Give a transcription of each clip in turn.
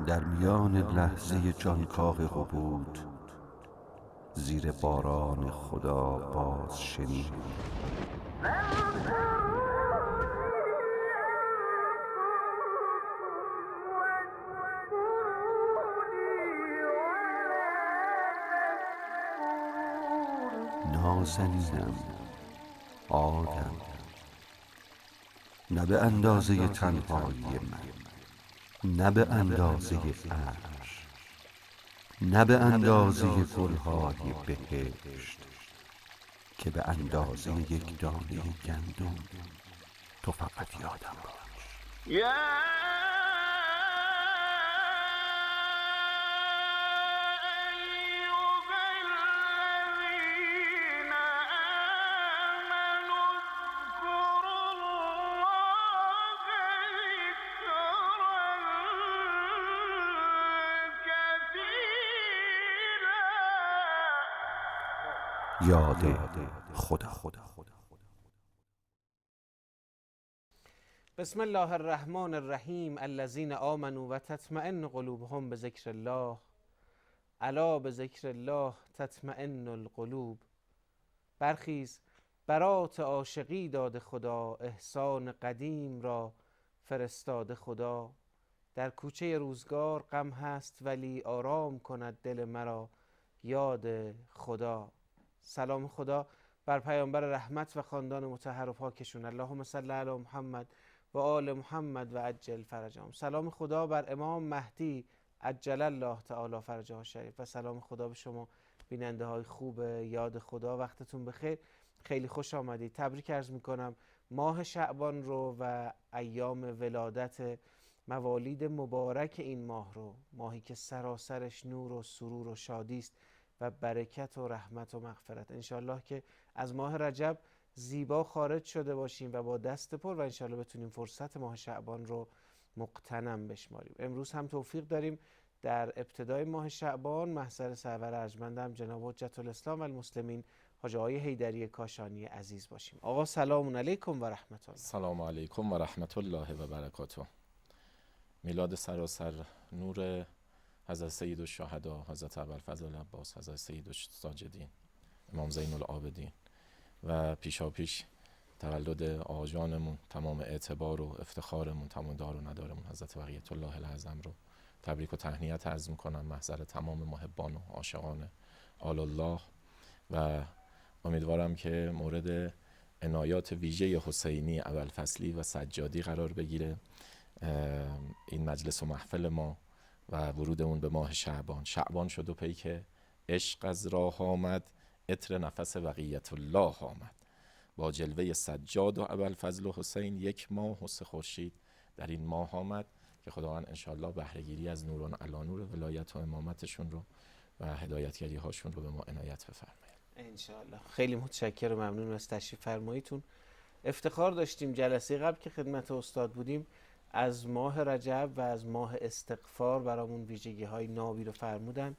در میان لحظه جانکاه قبود، زیر باران خدا باز شنید. نازنینم آدم، نه به اندازه تنهایی من، نه به اندازه عرش، نه به اندازه گلهای بهشت، که به اندازه یک دانه گندم. تو فقط یادم باش. یاد خدا. بسم الله الرحمن الرحیم. الذین آمنوا و تطمئن قلوبهم بذکر الله، الا بذکر الله تطمئن القلوب. برخیز، برات عاشقی داده خدا، احسان قدیم را فرستاده خدا. در کوچه روزگار غم هست ولی آرام کند دل مرا یاد خدا. سلام خدا بر پیامبر رحمت و خاندان مطهر و پاکشون. اللهم صل علی محمد و آل محمد و عجل فرجهم. سلام خدا بر امام مهدی عجل الله تعالی فرجه شریف و سلام خدا به شما بیننده های خوب یاد خدا. وقتتون بخیر، خیلی خوش آمدید. تبریک عرض میکنم ماه شعبان رو و ایام ولادت موالید مبارک این ماه رو، ماهی که سراسرش نور و سرور و شادی است و برکت و رحمت و مغفرت. انشالله که از ماه رجب زیبا خارج شده باشیم و با دست پر و انشالله بتونیم فرصت ماه شعبان رو مغتنم بشماریم. امروز هم توفیق داریم در ابتدای ماه شعبان محضر سرور ارجمندم جناب حجت الاسلام و المسلمین حاج آقای حیدری کاشانی عزیز باشیم. آقا سلام علیکم و رحمت الله. سلام علیکم و رحمت الله و برکاته. میلاد سراسر نور حضرت سید الشهدا، حضرت ابوالفضل عباس، حضرت سید الساجدین، امام زین العابدین و پیشاپیش تولد آجانمون، تمام اعتبار و افتخارمون، تمام دار و ندارمون حضرت بقیت الله الاعظم رو تبریک و تهنیت عرض میکنم محضر تمام محبان و عاشقان آل الله و امیدوارم که مورد عنایات ویژه حسینی ابوالفضلی و سجادی قرار بگیره این مجلس و محفل ما و ورودمون به ماه شعبان. شعبان شد و پیک عشق از راه آمد، عطر نفس بقیت الله آمد. با جلوه سجاد و ابوالفضل و حسین یک ماه و 3 خورشید در این ماه آمد که خداوند انشالله بهره‌گیری از نوران علی نور ولایت و امامتشون رو و هدایتگری هاشون رو به ما عنایت بفرمایید انشالله. خیلی متشکرم و ممنون از تشریف فرماییتون. افتخار داشتیم جلسه قبل که خدمت استاد بودیم از ماه رجب و از ماه استغفار برامون ویژگی های نابی رو فرمودن.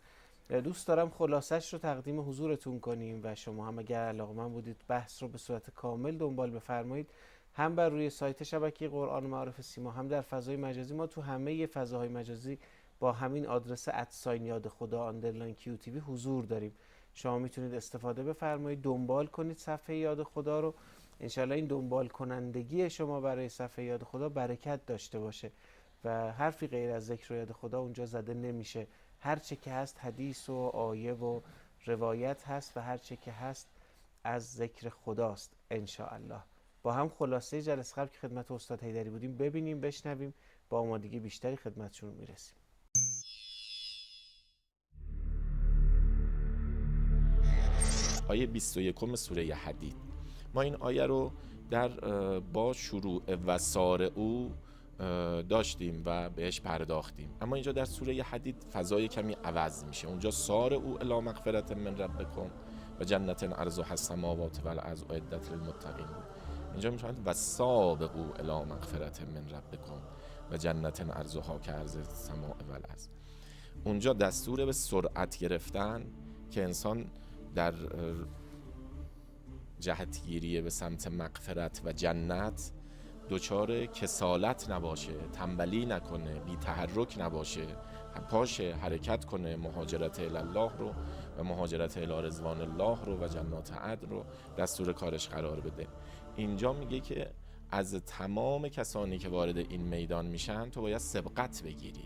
دوست دارم خلاصش رو تقدیم حضورتون کنیم و شما هم اگر علاقه‌مند بودید بحث رو به صورت کامل دنبال بفرمایید، هم بر روی سایت شبکه قرآن معارف سیما، هم در فضای مجازی. ما تو همه فضاهای مجازی با همین آدرس @یاد خدا _ QTV حضور داریم. شما میتونید استفاده بفرمایید، دنبال کنید صفحه یاد خدا رو. انشالله این دنبال کنندگی شما برای صفحه یاد خدا برکت داشته باشه و حرفی غیر از ذکر و یاد خدا اونجا زده نمیشه. هر چه که هست حدیث و آیه و روایت هست و هر چه که هست از ذکر خداست انشاءالله. با هم خلاصه جلسه قبل که خدمت استاد حیدری بودیم ببینیم، بشنویم، با آمادگی بیشتری خدمتشون میرسیم. آیه 21 سوره حدید. ما این آیه رو در با شروع و سار او داشتیم و بهش پرداختیم، اما اینجا در سوره حدید فضای کمی عوض میشه. اونجا سار او الی مغفرت من ربکم و جنت عرضها السماوات والارض اعدت للمتقین بود. اینجا میشه و سابقوا الی مغفرت من ربکم و جنت عرضها کعرض السماء والارض. اونجا دستور به سرعت گرفتن که انسان در جهتگیری به سمت مغفرت و جنت دچار کسالت نباشه، تنبلی نکنه، بی تحرک نباشه، پاشه حرکت کنه، مهاجرت الی الله رو و مهاجرت الی رضوان الله رو و جنات عدن رو دستور کارش قرار بده. اینجا میگه که از تمام کسانی که وارد این میدان میشن تو باید سبقت بگیری.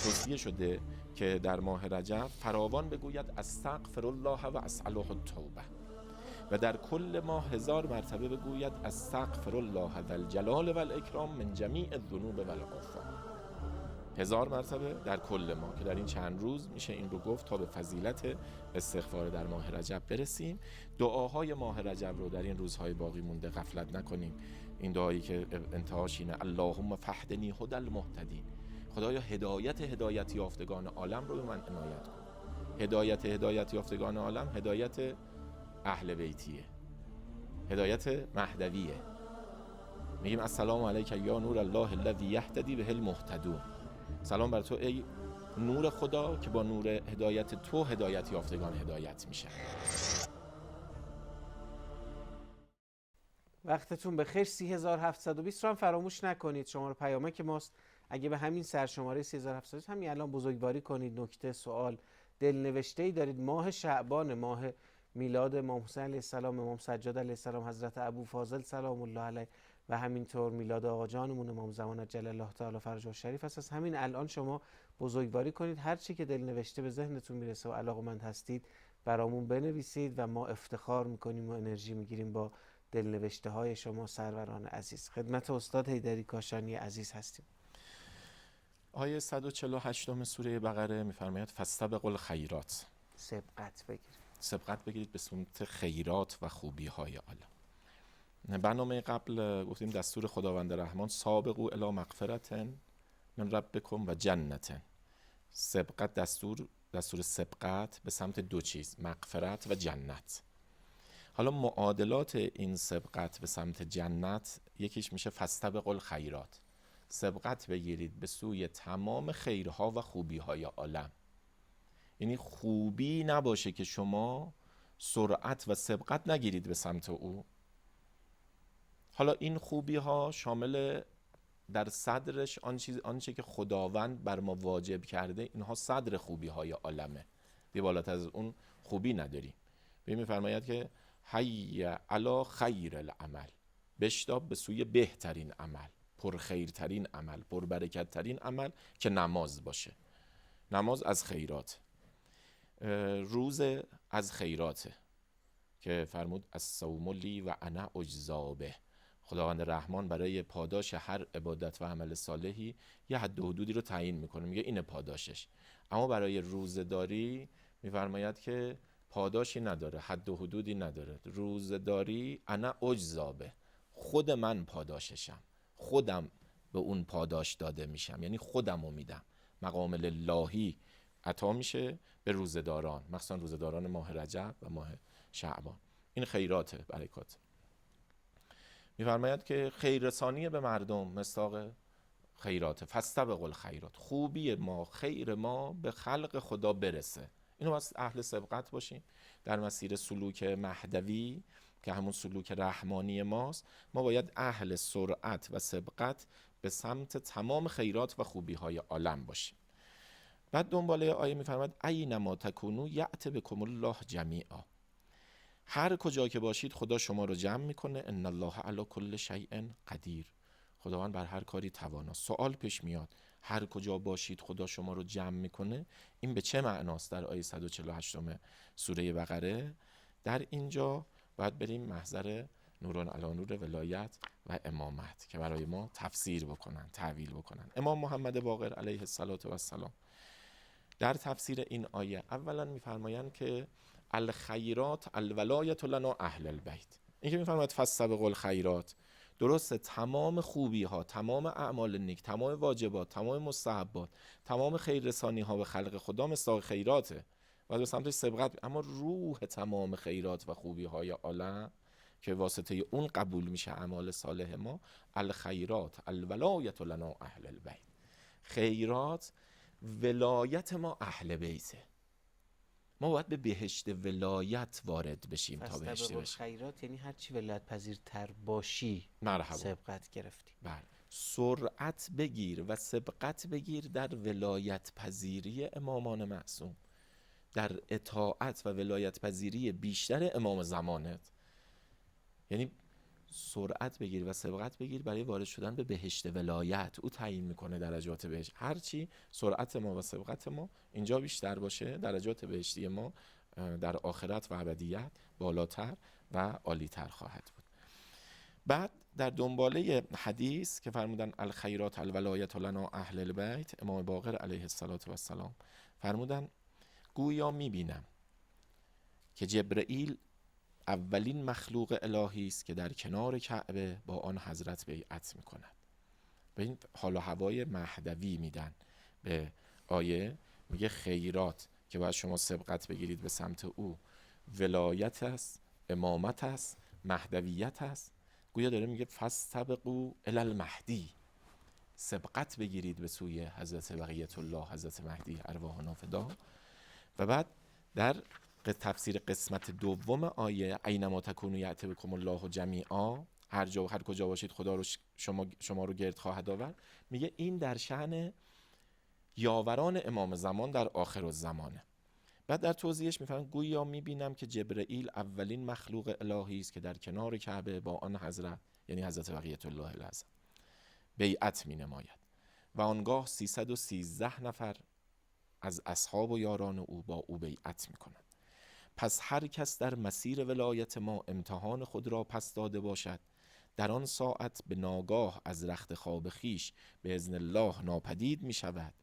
توصیه شده که در ماه رجب فراوان بگوید استغفر الله و اسأله التوبه و در کل ماه 1000 مرتبه بگوید استغفر الله ذا الجلال و الاکرام من جمیع الذنوب و الآفات. 1000 مرتبه در کل ماه که در این چند روز میشه این رو گفت تا به فضیلت استغفار در ماه رجب برسیم. دعاهای ماه رجب رو در این روزهای باقی مونده غفلت نکنیم. این دعایی که انتهاش اینه اللهم فهدنی هدی المهتدین، خدایا هدایت یافتگان عالم رو به من عنایت کن. هدایت یافتگان عالم هدایت اهل بیتیه، هدایت مهدویه. میگیم السلام علیک یا نور الله الذی یهتدی به المهتدون، سلام بر تو ای نور خدا که با نور هدایت تو هدایت یافتگان هدایت میشن. وقتتون بخیر. 30720 رو هم فراموش نکنید. شماره پیامک ماست. اگه به همین سرشماره 30720 همین الان بزرگواری کنید. نکته، سوال، دلنوشته‌ای دارید، ماه شعبان، ماه میلاد امام حسین علیه السلام، امام سجاد علیه السلام، حضرت ابو فاضل سلام الله علیه و همینطور میلاد آقا جانمون امام زمان عجل الله تعالی فرجه الشریف است. از همین الان شما بزرگواری کنید. هر چی که دلنوشته به ذهنتون میرسه و علاقه‌مند هستید برامون بنویسید و ما افتخار میکنیم و انرژی میگیریم با دلنوشته های شما سروران عزیز. خدمت استاد حیدری کاشانی عزیز هستیم. آیه 148 سوره بقره میفرماید فاستبقوا الخیرات، سبقت بگیرید به سمت خیرات و خوبی های عالم. برنامه قبل گفتیم دستور خداوند رحمان سابقوا الی مغفرة من ربکم و جنة. سبقت دستور سبقت به سمت دو چیز، مغفرت و جنت. حالا معادلات این سبقت به سمت جنت یکیش میشه فاستبقوا الخیرات، سبقت بگیرید به سوی تمام خیرها و خوبی‌های عالم. یعنی خوبی نباشه که شما سرعت و سبقت نگیرید به سمت او. حالا این خوبی‌ها شامل در صدرش آنچه که خداوند بر ما واجب کرده، اینها صدر خوبی‌های عالمه. دیگه بالاتر از اون خوبی نداریم. می‌فرماید که حی علی خیر العمل، بشتاب به سوی بهترین عمل، پرخیرترین عمل، پربرکتترین عمل که نماز باشه. نماز از خیرات، روزه از خیراته که فرمود الصوم لی و انا اجزا به. خداوند رحمان برای پاداش هر عبادت و عمل صالحی یه حد و حدودی رو تعیین میکنه، میگه اینه پاداشش. اما برای روزه‌داری میفرماید که پاداشی نداره، حد و حدودی نداره. روزه‌داری انا اجزا به، خود من پاداششم، خودم به اون پاداش داده میشم، یعنی خودم رو میدم. مقام للهی عطا میشه به روزه‌داران، مخصوصا روزه‌داران ماه رجب و ماه شعبان. این خیراته، برکات. میفرماید که خیررسانی به مردم مصداق خیراته. فاستبقوا الخیرات، خوبی ما، خیر ما به خلق خدا برسه. اینو واسه اهل سبقت باشیم در مسیر سلوک مهدوی که همون سلوک رحمانی ماست. ما باید اهل سرعت و سبقت به سمت تمام خیرات و خوبی های عالم باشیم. بعد دنباله آیه میفرماید اینما تکونوا یأتی بکم الله جمیعا، هر کجا که باشید خدا شما رو جمع میکنه. ان الله علی کل شیء قدیر، خداوند بر هر کاری توانا. سوال پیش میاد هر کجا باشید خدا شما رو جمع میکنه، این به چه معناست؟ در آیه 148 سوره بقره در اینجا باید بریم محضر نوران علی نور ولایت و امامت که برای ما تفسیر بکنن، تعویل بکنن. امام محمد باقر علیه السلام در تفسیر این آیه اولا میفرمایند که الخیرات الولایت لنا اهل البیت. این که میفرماید فاستبقوا الخیرات، درسته تمام خوبی ها، تمام اعمال نیک، تمام واجبات، تمام مستحبات، تمام خیر رسانی ها به خلق خدا مصداق خیراته و به سمتش سبقت. اما روح تمام خیرات و خوبی های عالم که واسطه اون قبول میشه اعمال صالح ما، الخیرات الولایت لنا اهل البیت، خیرات ولایت ما اهل بیته. ما باید به بهشت ولایت وارد بشیم تا بهشتی فاستبقوا بشیم. الخیرات یعنی هر چی ولایت پذیرتر باشی مرحبا. سبقت گرفتی. بله، سرعت بگیر و سبقت بگیر در ولایت پذیری امامان معصوم، در اطاعت و ولایت پذیری بیشتر امام زمانت. یعنی سرعت بگیر و سبقت بگیر برای وارد شدن به بهشت ولایت. او تعیین میکنه درجات بهشت. هرچی سرعت ما و سبقت ما اینجا بیشتر باشه، درجات بهشتی ما در آخرت و ابدیت بالاتر و عالیتر خواهد بود. بعد در دنباله حدیث که فرمودن الخیرات الولایت لنا اهل البیت، امام باقر علیه السلام فرمودن گویا میبینم که جبرئیل اولین مخلوق الهی است که در کنار کعبه با آن حضرت بیعت میکند. به این حال و هوای مهدوی میدن به آیه، میگه خیرات که باید شما سبقت بگیرید به سمت او، ولایت است، امامت است، مهدویت است. گویا داره میگه فاستبقوا الی المهدی، سبقت بگیرید به سوی حضرت بقیت الله، حضرت مهدی ارواحنا فدا. و بعد در تفسیر قسمت دوم آیه اینما تکونوا یأتی بکم الله جمیعا، هر کجا باشید خدا رو شما رو گرد خواهد آورد. میگه این در شأن یاوران امام زمان در آخر الزمانه. بعد در توضیحش میفهمن گویا میبینم که جبرئیل اولین مخلوق الهی است که در کنار کعبه با آن حضرت، یعنی حضرت بقیت الله الاعظم، بیعت مینماید و آنگاه 313 نفر از اصحاب و یاران او با او بیعت میکنند. پس هر کس در مسیر ولایت ما امتحان خود را پس داده باشد، در آن ساعت به ناگاه از رخت خواب خیش به اذن الله ناپدید می شود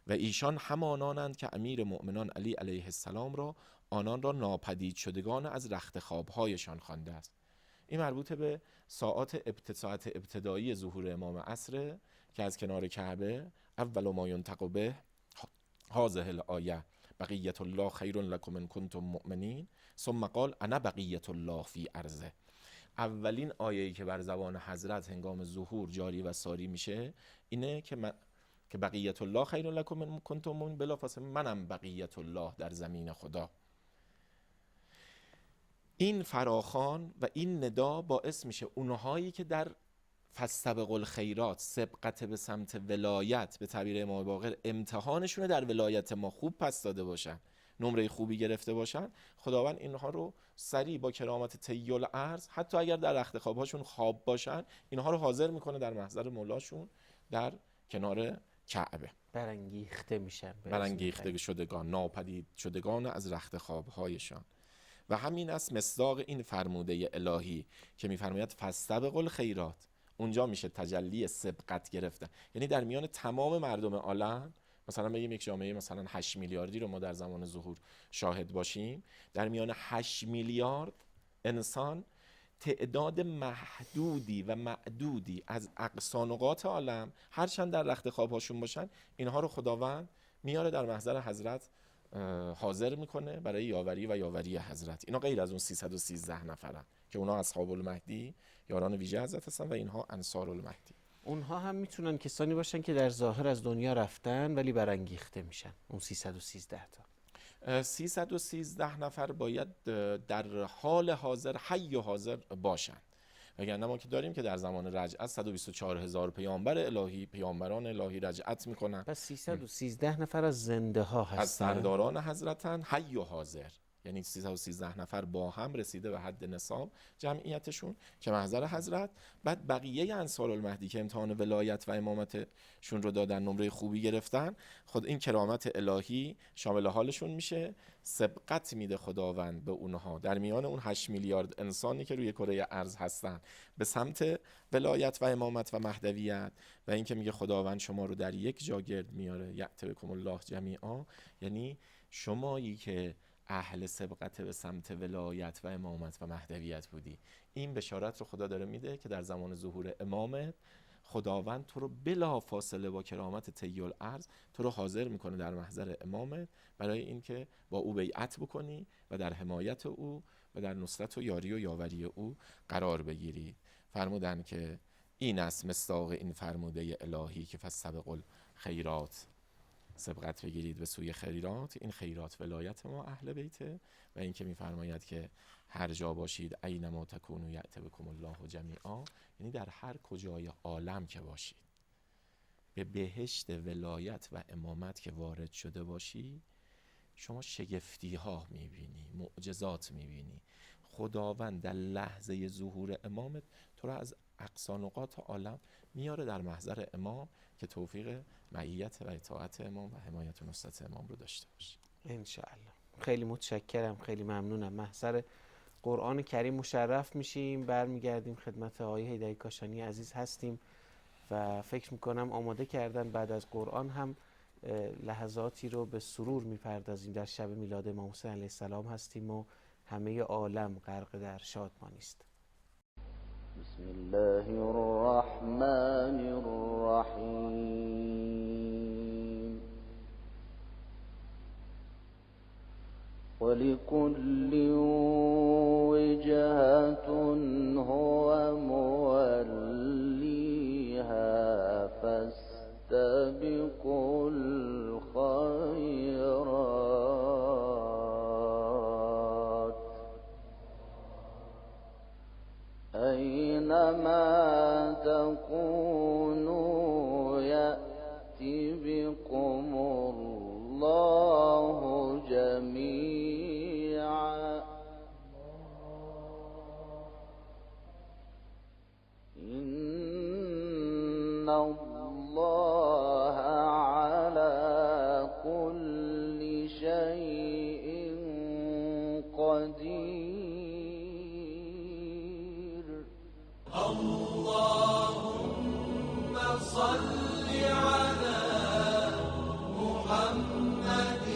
و ایشان همانانند که امیر مؤمنان علی علیه السلام را آنان را ناپدید شدگان از رخت خوابهایشان خوانده است. این مربوط به ساعت ابتدایی ظهور امام عصر که از کنار کعبه اول ما ینطق به هذه الآیه بقیت الله خیر لکم ان کنتم مؤمنین ثم قال انا بقیت الله فی ارضه. اولین آیه‌ای که بر زبان حضرت هنگام ظهور جاری و ساری میشه اینه که بقیت الله خیر لکم ان کنتم مؤمنین، بلافاصله منم بقیت الله در زمین خدا. این فراخوان و این ندا باعث میشه اونهایی که در فاستبقوا الخیرات، سبقت به سمت ولایت، به تعبیر امام باقر امتحانشون در ولایت ما خوب پس داده باشن، نمره خوبی گرفته باشن، خداوند اینها رو سریع با کرامت طی الارض، حتی اگر در رخت خوابهاشون خواب باشن، اینها رو حاضر میکنه در محضر مولاشون در کنار کعبه. برانگیخته میشن، برانگیخته شدگان، ناپدید شدگان از رخت خوابهایشان. و همین است مصداق این فرموده الهی که میفرماید فاستبقوا الخیرات. اونجا میشه تجلی سبقت گرفتن. یعنی در میان تمام مردم عالم، مثلا بگیم یک جامعه مثلا 8 میلیاردی رو ما در زمان ظهور شاهد باشیم، در میان 8 میلیارد انسان تعداد محدودی و معدودی از اقصا نقاط عالم هرچند در رخت خوابهاشون باشن، اینها رو خداوند میاره در محضر حضرت حاضر میکنه برای یاوری و یاوری حضرت. اینا غیر از اون 313 نفرن که اونا اصحاب المهدی، یاران ویژه حضرت هستن، و اینها انصار المهدی. اونها هم میتونن کسانی باشن که در ظاهر از دنیا رفتن ولی برانگیخته میشن. اون 313 تا 313 نفر باید در حال حاضر حی و حاضر باشن، وگرنه ما که داریم که در زمان رجعت 124,000 پیامبر الهی، پیامبران الهی رجعت میکنن. پس 313 نفر از زنده ها هستن، از سرداران حضرتن، حی و حاضر. یعنی 313 نفر با هم رسیده به حد نصاب جمعیتشون که محضر حضرت. بعد بقیه انصار المهدی که امتحان ولایت و امامتشون رو دادن، نمره خوبی گرفتن، خود این کرامت الهی شامل حالشون میشه. سبقت میده خداوند به اونها در میان اون 8 میلیارد انسانی که روی کره ارض هستن به سمت ولایت و امامت و مهدویت. و این که میگه خداوند شما رو در یک جا گرد میاره، یأتی بکم الله جمیعا، یعنی شمایی که اهل سبقت به سمت ولایت و امامت و مهدویت بودی، این بشارت رو خدا داره میده که در زمان ظهور امامت خداوند تو رو بلا فاصله با کرامت طی الارض تو رو حاضر میکنه در محضر امامت برای اینکه با او بیعت بکنی و در حمایت او و در نصرت و یاری و یاوری او قرار بگیری. فرمودن که این است مصداق این فرموده الهی که فاستبقوا الخیرات، سبقت بگیرید به سوی خیرات. این خیرات ولایت ما اهل بیته و این که میفرماید که هر جا باشید اینما تکونوا یأتی بکم الله جمیعا، یعنی در هر کجای عالم که باشید به بهشت ولایت و امامت که وارد شده باشی، شما شگفتی ها میبینی، معجزات میبینی. خداوند در لحظه ظهور امامت تو را از اقصا نقاط عالم میاره در محضر امام که توفیق معیت و اطاعت امام و حمایت و نصرت امام رو داشته باشی انشاءالله. خیلی متشکرم، خیلی ممنونم. محضر قرآن کریم مشرف میشیم، برمیگردیم خدمت آقای حیدری کاشانی عزیز هستیم و فکر میکنم آماده کردن بعد از قرآن هم لحظاتی رو به سرور میپردازیم. در شب میلاد امام حسین علیه السلام هستیم و همه عالم غرق در شادمانی است. بسم الله الرحمن الرحیم ولكل وجهة هو موليها فاستبقوا الخيرات أينما تكونوا يأتِ بكم الله جميعا إن الله على كل شيء قدير. اللهم صل على محمد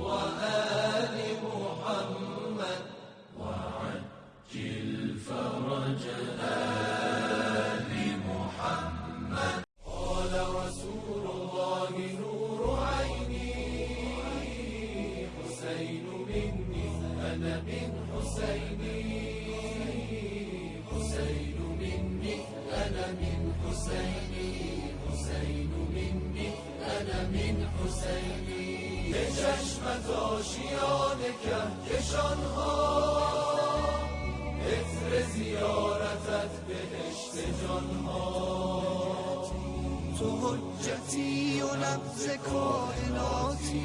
وآل محمد وعجل فرج آل محمد. قال رسول الله نور عيني حسين مني أنا من حسيني حسين مني أنا من حسيني حسين مني أنا من حسيني. به چشمت آشیان کهکشان ها عطر زیارتت بهشت جان ها. تو حجتی و نبض کائناتی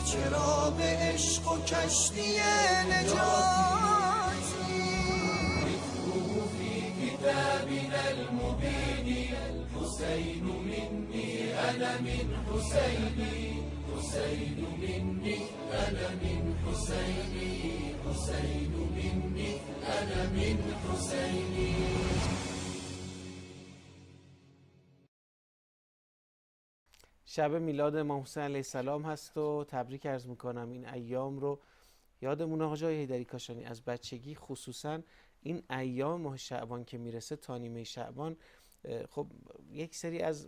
چراغ عشق و کشتی نجاتی. اکتبوا فی کتابنا المبین حسین منی انا من حسینی حسین منی انا من حسینی حسین منی انا من حسینی. شب میلاد امام حسین علیه السلام هست و تبریک عرض میکنم. این ایام رو یادمون آقای حیدری کاشانی از بچگی، خصوصا این ایام ماه شعبان که میرسه تا نیمه شعبان، خب یک سری از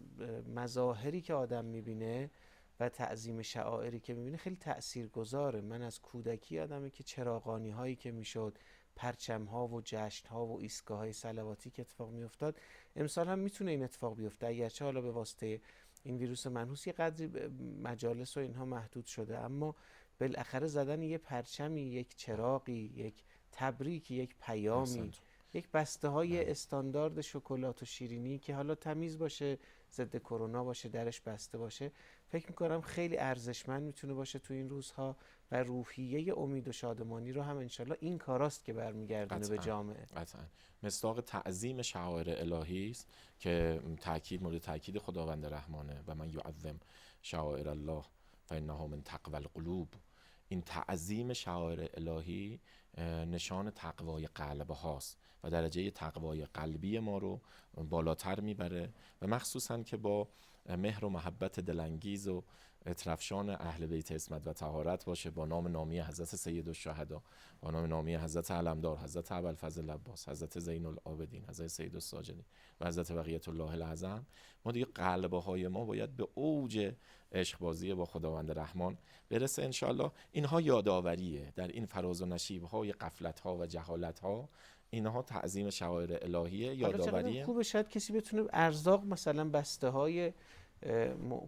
مظاهری که آدم میبینه و تعظیم شعائری که میبینه خیلی تأثیر گذاره. من از کودکی یادمه که چراغانی هایی که میشد، پرچم ها و جشن ها و ایستگاه های صلواتی که اتفاق میافتاد. امسال هم میتونه این اتفاق بیفته، اگرچه حالا به واسطه این ویروس منحوس یه قدری مجالس و اینها محدود شده، اما بالاخره زدن یه پرچمی، یک چراغی، یک تبریکی، یک پیامی، یک بسته های استاندارد شکلات و شیرینی که حالا تمیز باشه، ضد کرونا باشه، درش بسته باشه، فکر میکنم خیلی ارزشمند میتونه باشه تو این روزها و روحیه امید و شادمانی رو هم انشالله این کاراست که برمیگردونه به جامعه. قطعا مصداق تعظیم شعائر الهی است که مورد تاکید خداوند رحمانه و من یعظم شعائر الله فانها من تقوی القلوب. این تعظیم شعائر الهی نشان تقوای قلب هاست و درجه تقوای قلبی ما رو بالاتر میبره و مخصوصا که با مهر و محبت دلانگیز و اطرفشان اهل بیت عصمت و طهارت باشه، با نام نامی حضرت سید الشهدا، با نام نامی حضرت علمدار، حضرت ابوالفضل عباس، حضرت زین العابدین، حضرت سید الساجدین و حضرت بقیت الله الاعظم. ما دیگه قلب‌های ما باید به اوج عشق بازی با خداوند رحمان برسه انشالله. اینها یادآوریه در این فراز و نشیب‌های غفلت‌ها و جهالت‌ها، اینها تعظیم شعائر الهیه، یادآوریه. خوبه شاید کسی بتونه ارزاق مثلا بسته های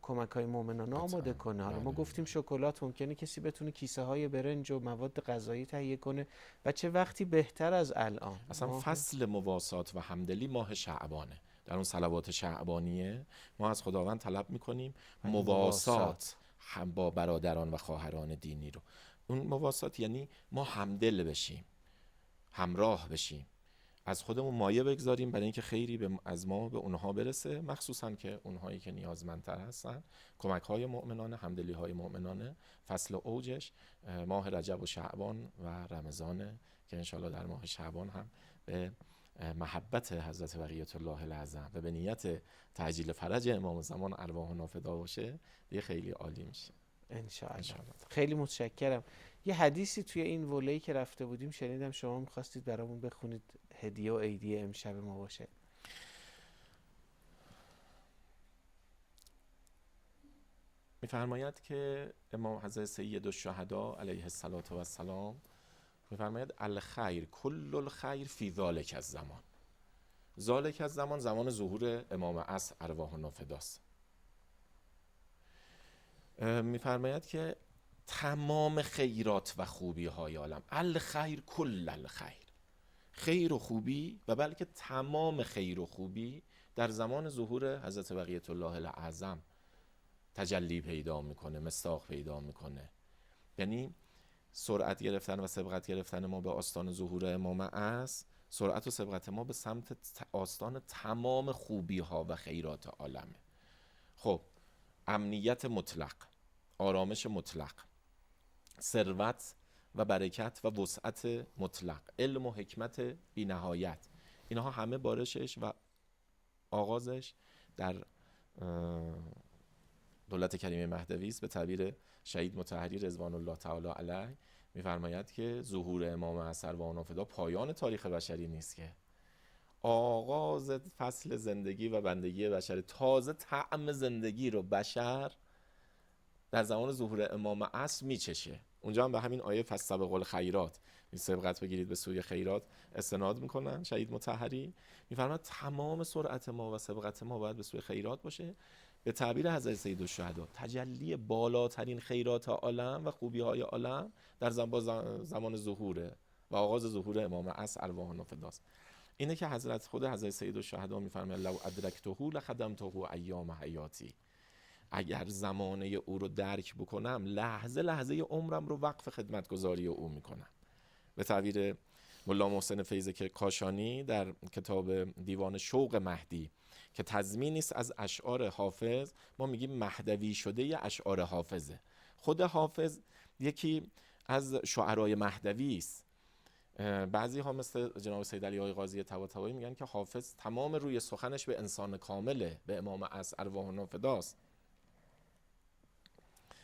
کمک های مؤمنانه آماده کنه. حالا ما گفتیم شکلات ممکنه کسی بتونه کیسه های برنج و مواد غذایی تهیه کنه و چه وقتی بهتر از الان. اصلا فصل مواسات و همدلی ماه شعبانه. در اون صلوات شعبانیه ما از خداوند طلب میکنیم مواسات هم با برادران و خواهران دینی رو. اون مواسات یعنی ما همدل بشیم، همراه بشیم، از خودمون مایه بگذاریم برای اینکه خیری از ما به اونها برسه، مخصوصا که اونهایی که نیازمندتر هستن. کمک های مؤمنانه، همدلی های مؤمنانه فصل اوجش ماه رجب و شعبان و رمضانه که انشالله در ماه شعبان هم به محبت حضرت بقیت الله الاعظم و به نیت تعجیل فرج امام زمان ارواحنا فدا باشه دیگه خیلی عالی میشه انشاءالله. خیلی متشکرم. یه حدیثی توی این وله‌ای که رفته بودیم شنیدم شما می‌خواستید برامون بخونید، هدیه و عیدیه امشب ما باشه. می‌فرماید که امام حضرت سید الشهدا علیه السلام می‌فرماید الخیر کل الخیر فی ذالک الزمان. ذالک الزمان زمان ظهور امام عصر ارواحنا فداست. می‌فرماید که تمام خیرات و خوبی های عالم، الخیر کل الخیر، خیر و خوبی و بلکه تمام خیر و خوبی در زمان ظهور حضرت بقیت الله الاعظم تجلی پیدا میکنه، مصداق پیدا میکنه. یعنی سرعت گرفتن و سبقت گرفتن ما به آستان ظهور امام عصر، سرعت و سبقت ما به سمت آستان تمام خوبی ها و خیرات عالمه. خب امنیت مطلق، آرامش مطلق، ثروت و برکت و وسعت مطلق، علم و حکمت بی نهایت، اینها همه بارشش و آغازش در دولت کریمه مهدوی است. به تعبیر شهید مطهری رضوان الله تعالی علیه می‌فرماید که ظهور امام عصر و آن فدا پایان تاریخ بشری نیست که آغاز فصل زندگی و بندگی بشر. تازه طعم زندگی رو بشر در زمان ظهور امام عصر میچشه. اونجا هم به همین آیه فاستبقوا الخیرات، این سبقت بگیرید به سوی خیرات، استناد میکنن. شهید مطهری میفرماید تمام سرعت ما و سبقت ما باید به سوی خیرات باشه. به تعبیر حضرت سید الشهدا تجلی بالاترین خیرات عالم و خوبی های عالم در زمان ظهوره و آغاز ظهور امام عصر ارواحنا فداست. اینه که خود حضرت سید الشهدا میفرماید لو ادرکته لخدمته ایام حیاتی، اگر زمانه او رو درک بکنم لحظه لحظه عمرم رو وقف خدمتگزاری او میکنم. به تعبیر ملا محسن فیض کاشانی در کتاب دیوان شوق مهدی که تضمینی است از اشعار حافظ، ما میگیم مهدوی شده اشعار حافظه. خود حافظ یکی از شعرای مهدوی است. بعضی ها مثل جناب سید علی آقای قاضی طباطبایی میگن که حافظ تمام روی سخنش به انسان کامله، به امام عصر ارواحنا فداست.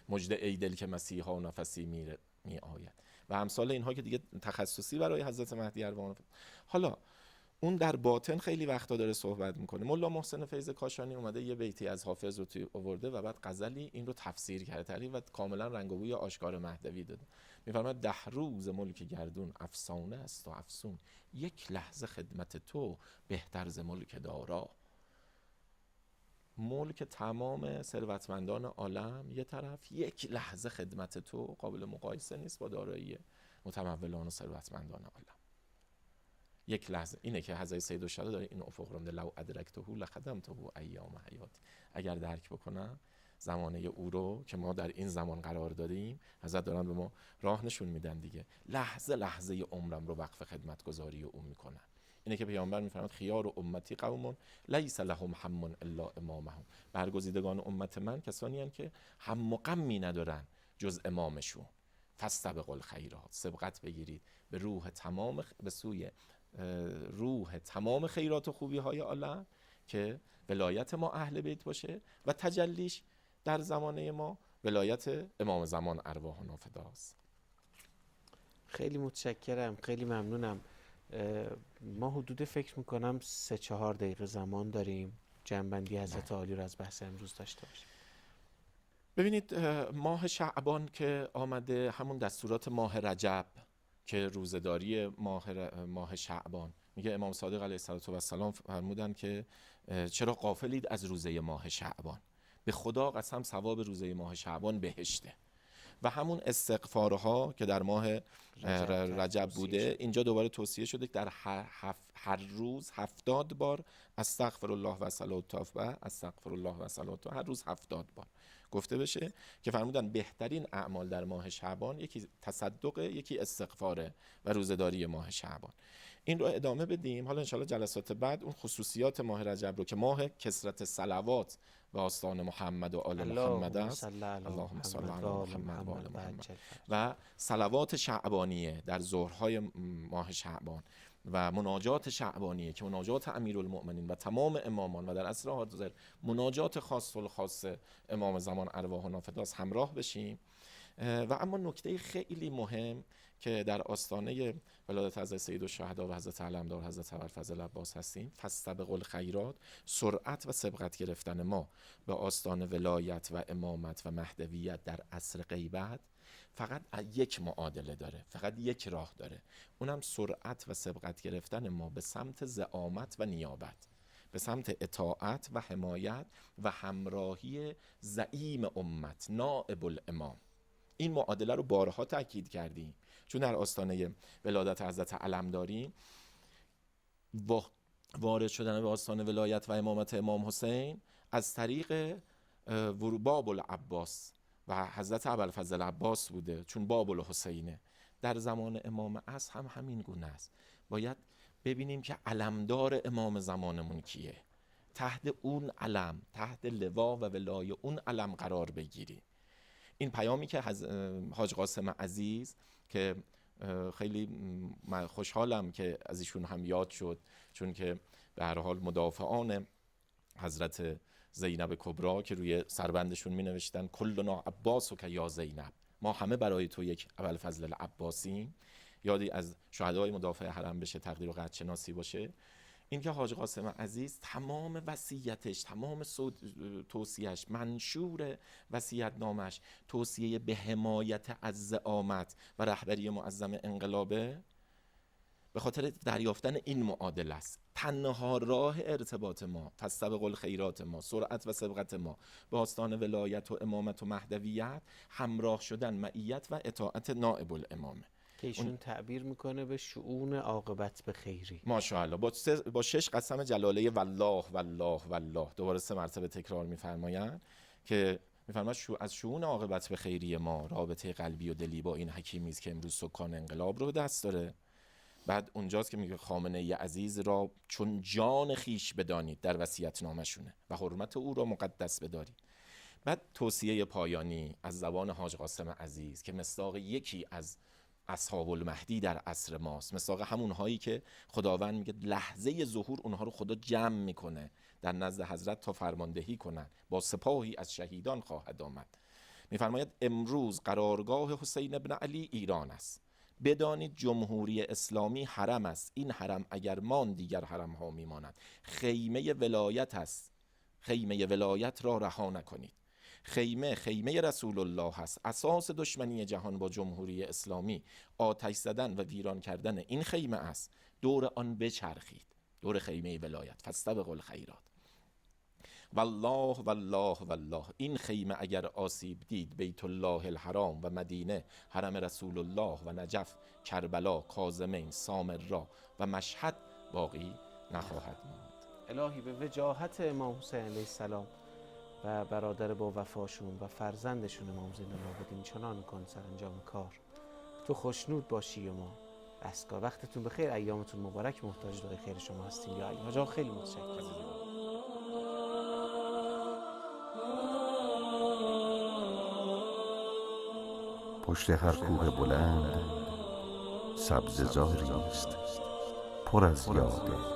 مجد ای دل که مسیحا نفسی می آید و امثال اینها که دیگه تخصصی برای حضرت مهدی ارواحنا فداست. حالا اون در باطن خیلی وقتا داره صحبت میکنه. ملا محسن فیض کاشانی اومده یه بیتی از حافظ رو توی آورده و بعد غزلی این رو تفسیر کرده و کاملا رنگ و بوی آشکار مهدوی داده. میفرماید 10 روز ملک گردون افسانه است و افسون، یک لحظه خدمت تو بهتر ز ملک دارا. ملک تمام ثروتمندان عالم یه طرف، یک لحظه خدمت تو قابل مقایسه نیست با دارایی متمولان و ثروتمندان عالم. یک لحظه. اینه که حضرت سید الشهدا داره این افق رو میده لو ادرکته لخدمته ایام حیاتی، اگر درک بکنم زمانه او رو که ما در این زمان قرار دادیم، حضرت دارن به ما راه نشون میدن دیگه. لحظه لحظه عمرم رو وقف خدمتگزاری او میکنم. اینه که پیامبر میفرماد خیار و امتی قوم لیس لهم هم الا امامهم، برگزیدگان امت من کسانی هستند که هم و غمی ندارن جز امامشون. فاستبقوا الخیرات، سبقت بگیرید به روح تمام، به سوی روح تمام خیرات و خوبی های عالم که ولایت ما اهل بیت باشه و تجلیش در زمانه ما ولایت امام زمان ارواحنا فداست. خیلی متشکرم، خیلی ممنونم. ما حدود فکر میکنم 3-4 دقیقه زمان داریم جنبندی حضرت عالی رو از بحث امروز داشته باشیم. ببینید ماه شعبان که آمده، همون دستورات ماه رجب که روزداری ماه شعبان، میگه امام صادق علیه السلام فرمودن که چرا غافلید از روزه ماه شعبان؟ به خدا قسم ثواب روزه ماه شعبان بهشته. و همون استغفارها که در ماه رجب بوده اینجا دوباره توصیه شده که در هر روز 70 بار استغفر الله و صلوات و استغفر الله و صلوات، هر روز 70 بار گفته بشه که فرمودن بهترین اعمال در ماه شعبان یکی تصدق، یکی استغفاره و روزه‌داری ماه شعبان. این رو ادامه بدیم. حالا انشالله جلسات بعد اون خصوصیات ماه رجب رو که ماه کثرت صلوات و آستان محمد و آل محمد است، اللهم صل علی محمد و آل محمد، و صلوات شعبانیه در ظهرهای ماه شعبان و مناجات شعبانیه که مناجات امیرالمؤمنین و تمام امامان و در عصر حاضر مناجات خاص الخاص امام زمان ارواح نافداست همراه بشیم. و اما نکته خیلی مهم که در آستانه ولادت حضرت سیدالشهدا و حضرت علمدار حضرت ابوالفضل عباس هستیم، فاستبقوا الخیرات، سرعت و سبقت گرفتن ما به آستان ولایت و امامت و مهدویت در عصر غیبت فقط یک معادله داره، فقط یک راه داره، اونم سرعت و سبقت گرفتن ما به سمت زعامت و نیابت، به سمت اطاعت و حمایت و همراهی زعیم امت نائب الامام. این معادله رو بارها تاکید کردیم، چون در آستانه ولادت حضرت علمداری وارد شدن به آستانه ولایت و امامت امام حسین از طریق باب العباس و حضرت ابوالفضل عباس بوده، چون باب الحسینه. در زمان امام عصر هم همین گونه است. باید ببینیم که علمدار امام زمانمون کیه، تحت اون علم، تحت لوا و ولای اون علم قرار بگیریم. این پیامی که حاج قاسم عزیز که خیلی خوشحالم که از ایشون هم یاد شد، چون که به هر حال مدافعان حضرت زینب کبرا که روی سربندشون می نوشتن کلنا عباسک یا زینب، ما همه برای تو یک ابوالفضل العباسیم، یادی از شهدای مدافع حرم بشه، تقدیر و قدر شناسی باشه. این که حاج قاسم عزیز تمام وصیتش، تمام توصیهش، منشور وصیت‌نامش توصیه به حمایت از زعامت و رهبری معظم انقلابه، به خاطر دریافتن این معادله است. تنها راه ارتباط ما، فاستبقوا الخیرات ما، سرعت و سبقت ما به آستان ولایت و امامت و مهدویت، همراه شدن، معیت و اطاعت نائب الامامه که ایشون تعبیر میکنه به شؤون عاقبت به خیری. ماشاءالله با 6 قسم جلاله والله والله والله دوباره 3 مرتبه تکرار میفرمایند که میفرماید از شؤون عاقبت به خیری ما رابطه قلبی و دلی با این حکیمی است که امروز سکان انقلاب رو دست داره. بعد اونجاست که میگه خامنه ای عزیز را چون جان خیش بدانید، در وصیت‌نامه‌شونه، و حرمت او را مقدس بدارید. بعد توصیه پایانی از زبان حاج قاسم عزیز که مصداق یکی از اصحاب المهدی در عصر ماست، مصداق همون هایی که خداوند میگه لحظه ظهور اونها رو خدا جمع میکنه در نزد حضرت تا فرماندهی کنن، با سپاهی از شهیدان خواهد آمد. میفرماید امروز قرارگاه حسین ابن علی ایران است، بدانید جمهوری اسلامی حرم است، این حرم اگر مان دیگر حرم ها میماند. خیمه ولایت است، خیمه ولایت را رها نکنید. خیمه رسول الله هست، اساس دشمنی جهان با جمهوری اسلامی آتش زدن و ویران کردن این خیمه است. دور آن بچرخید، دور خیمه ولایت. فاستبقوا الخیرات. والله والله والله، این خیمه اگر آسیب دید، بیت الله الحرام و مدینه، حرم رسول الله و نجف، کربلا، کاظمین، سامرا و مشهد باقی نخواهد ماند. الهی به وجاهت امام حسین علیه السلام و برادر با وفاشون و فرزندشون امام زین العابدین چنان کن سرانجام کار، تو خوشنود باشی و ما دستگاه. وقتتون بخیر، ایامتون مبارک، محتاج دعای خیر شما هستیم یا علی حاج آقا. خیلی متشکرم. پشت هر کوه بلند سبززاری است پر از یاد